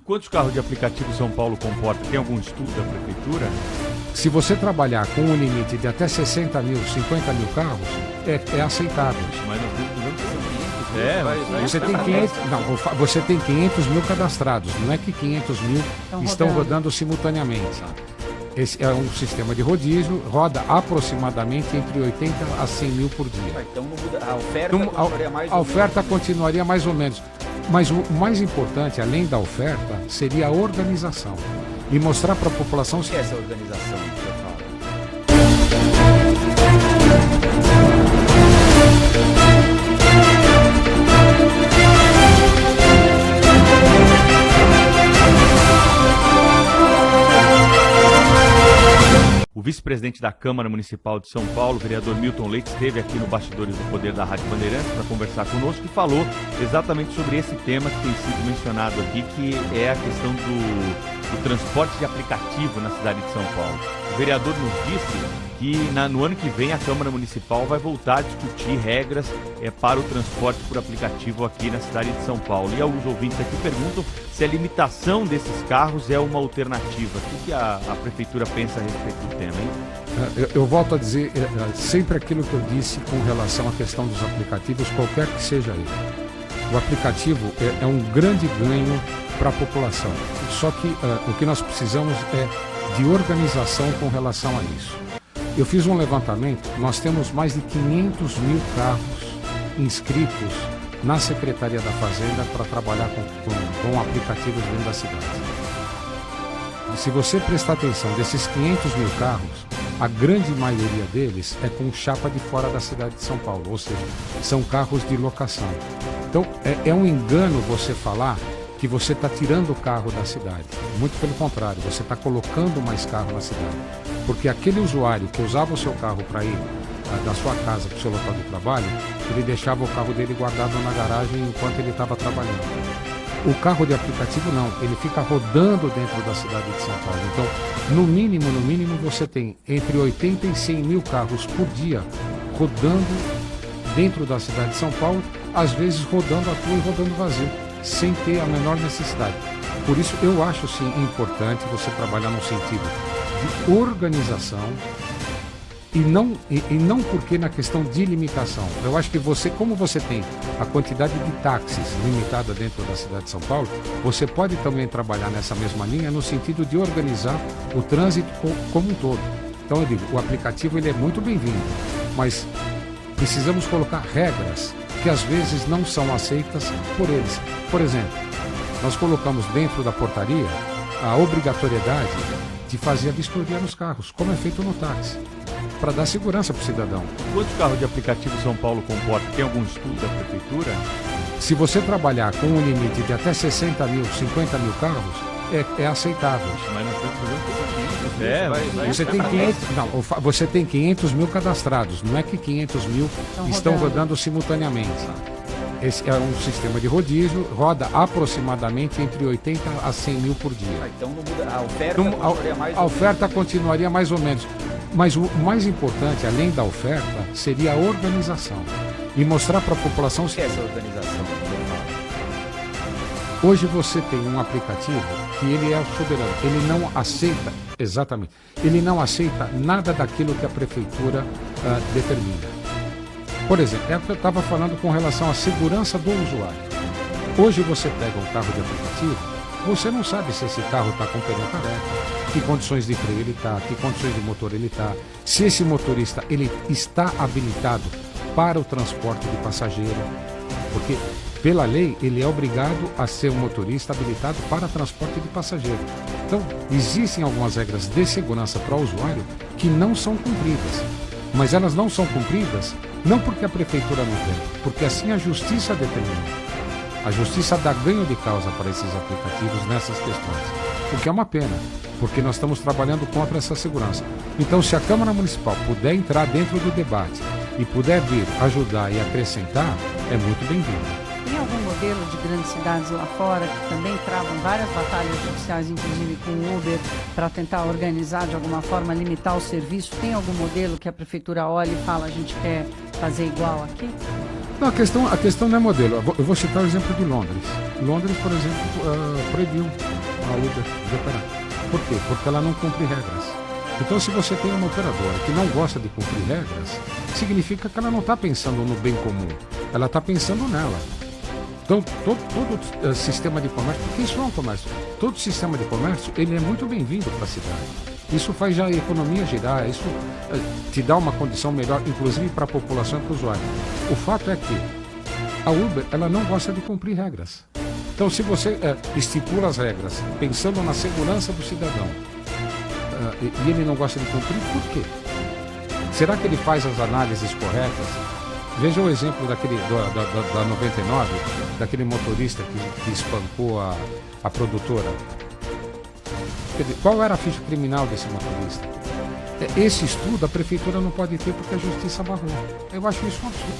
quantos carros de aplicativo São Paulo comporta? Tem algum estudo da prefeitura? Se você trabalhar com um limite de até 60 mil, 50 mil carros, é aceitável. Mas nós temos Você tem 500 mil cadastrados, não é que 500 mil estão rodando simultaneamente. Esse é um sistema de rodízio, roda aproximadamente entre 80 a 100 mil por dia. Então não muda, a oferta continuaria mais ou menos. A oferta continuaria mais ou menos. Mas o mais importante, além da oferta, seria a organização. E mostrar para a população... O que é essa organização que você fala? O vice-presidente da Câmara Municipal de São Paulo, o vereador Milton Leite, esteve aqui no Bastidores do Poder da Rádio Bandeirantes para conversar conosco e falou exatamente sobre esse tema que tem sido mencionado aqui, que é a questão do transporte de aplicativo na cidade de São Paulo. O vereador nos disse que no ano que vem a Câmara Municipal vai voltar a discutir regras para o transporte por aplicativo aqui na cidade de São Paulo. E alguns ouvintes aqui perguntam se a limitação desses carros é uma alternativa. O que a Prefeitura pensa a respeito do tema, hein? Eu volto a dizer sempre aquilo que eu disse com relação à questão dos aplicativos, qualquer que seja ele. O aplicativo é um grande ganho para a população. Só que o que nós precisamos é de organização com relação a isso. Eu fiz um levantamento, nós temos mais de 500 mil carros inscritos na Secretaria da Fazenda para trabalhar com aplicativos dentro da cidade. E se você prestar atenção, desses 500 mil carros, a grande maioria deles é com chapa de fora da cidade de São Paulo, ou seja, são carros de locação. Então, é um engano você falar que você está tirando o carro da cidade. Muito pelo contrário, você está colocando mais carro na cidade. Porque aquele usuário que usava o seu carro para ir da sua casa para o seu local de trabalho, ele deixava o carro dele guardado na garagem enquanto ele estava trabalhando. O carro de aplicativo não, ele fica rodando dentro da cidade de São Paulo. Então, no mínimo, você tem entre 80 e 100 mil carros por dia rodando dentro da cidade de São Paulo, às vezes rodando à toa e rodando vazio, sem ter a menor necessidade. Por isso, eu acho sim importante você trabalhar no sentido de organização e não porque na questão de limitação. Eu acho que você, como você tem a quantidade de táxis limitada dentro da cidade de São Paulo, você pode também trabalhar nessa mesma linha no sentido de organizar o trânsito como um todo. Então eu digo, o aplicativo ele é muito bem-vindo, mas precisamos colocar regras que às vezes não são aceitas por eles. Por exemplo, nós colocamos dentro da portaria a obrigatoriedade de fazer a vistoria nos carros, como é feito no táxi, para dar segurança para o cidadão. Quantos carros de aplicativo São Paulo comporta? Tem algum estudo da Prefeitura? Se você trabalhar com um limite de até 60 mil, 50 mil carros, é aceitável. Mas nós temos que fazer Você tem 500 mil cadastrados, não é que 500 mil estão rodando simultaneamente. Esse é um sistema de rodízio, roda aproximadamente entre 80 a 100 mil por dia. Então não muda, a oferta continuaria mais ou menos. A oferta continuaria mais ou menos. Mas o mais importante, além da oferta, seria a organização. E mostrar para a população... O que é essa organização? Hoje você tem um aplicativo que ele é soberano. Ele não aceita, exatamente, ele não aceita nada daquilo que a prefeitura determina. Por exemplo, eu estava falando com relação à segurança do usuário. Hoje você pega um carro de aplicativo, você não sabe se esse carro está com pneu careca, que condições de freio ele está, que condições de motor ele está, se esse motorista ele está habilitado para o transporte de passageiro, porque pela lei ele é obrigado a ser um motorista habilitado para transporte de passageiro. Então, existem algumas regras de segurança para o usuário que não são cumpridas. Mas elas não são cumpridas não porque a prefeitura não quer, porque assim a justiça determina. A justiça dá ganho de causa para esses aplicativos nessas questões, o que é uma pena, porque nós estamos trabalhando contra essa segurança. Então, se a Câmara Municipal puder entrar dentro do debate e puder vir ajudar e acrescentar, é muito bem-vindo. Tem algum modelo de grandes cidades lá fora que também travam várias batalhas judiciais, inclusive com o Uber, para tentar organizar de alguma forma, limitar o serviço? Tem algum modelo que a prefeitura olha e fala, a gente quer fazer igual aqui? Não, a questão não é modelo. Eu vou citar o exemplo de Londres. Londres, por exemplo, proibiu a Uber de operar. Por quê? Porque ela não cumpre regras. Então, se você tem uma operadora que não gosta de cumprir regras, significa que ela não está pensando no bem comum. Ela está pensando nela. Então, todo sistema de comércio, porque isso é um comércio, todo sistema de comércio, ele é muito bem-vindo para a cidade. Isso faz já a economia girar, isso te dá uma condição melhor, inclusive para a população e para o usuário. O fato é que a Uber, ela não gosta de cumprir regras. Então, se você estipula as regras pensando na segurança do cidadão e ele não gosta de cumprir, por quê? Será que ele faz as análises corretas? Veja o exemplo da 99, daquele motorista que espancou a produtora. Qual era a ficha criminal desse motorista? Esse estudo a prefeitura não pode ter porque a justiça barrou. Eu acho isso um absurdo.